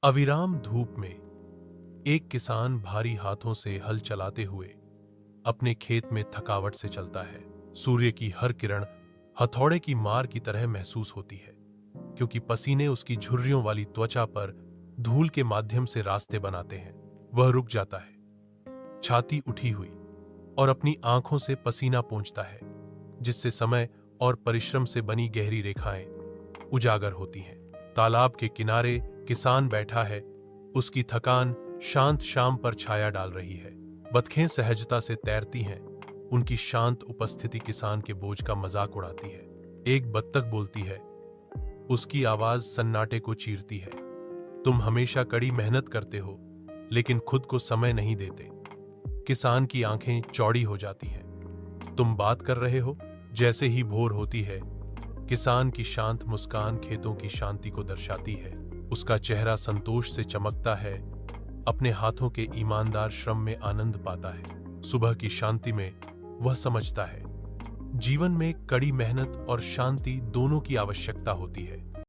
अविराम धूप में एक किसान भारी हाथों से हल चलाते हुए अपने खेत में थकावट से चलता है। सूर्य की हर किरण हथौड़े की मार की तरह महसूस होती है, क्योंकि पसीने उसकी झुर्रियों वाली त्वचा पर धूल के माध्यम से रास्ते बनाते हैं। वह रुक जाता है, छाती उठी हुई, और अपनी आंखों से पसीना पोंछता है, जिससे समय और परिश्रम से बनी गहरी रेखाएं उजागर होती हैं। तालाब के किनारे किसान बैठा है, उसकी थकान शांत शाम पर छाया डाल रही है। बतखें सहजता से तैरती हैं, उनकी शांत उपस्थिति किसान के बोझ का मजाक उड़ाती है। एक बत्तख बोलती है, उसकी आवाज सन्नाटे को चीरती है। तुम हमेशा कड़ी मेहनत करते हो, लेकिन खुद को समय नहीं देते। किसान की आंखें चौड़ी हो जाती हैं। तुम बात कर रहे हो? जैसे ही भोर होती है, किसान की शांत मुस्कान खेतों की शांति को दर्शाती है। उसका चेहरा संतोष से चमकता है, अपने हाथों के ईमानदार श्रम में आनंद पाता है। सुबह की शांति में वह समझता है, जीवन में कड़ी मेहनत और शांति दोनों की आवश्यकता होती है।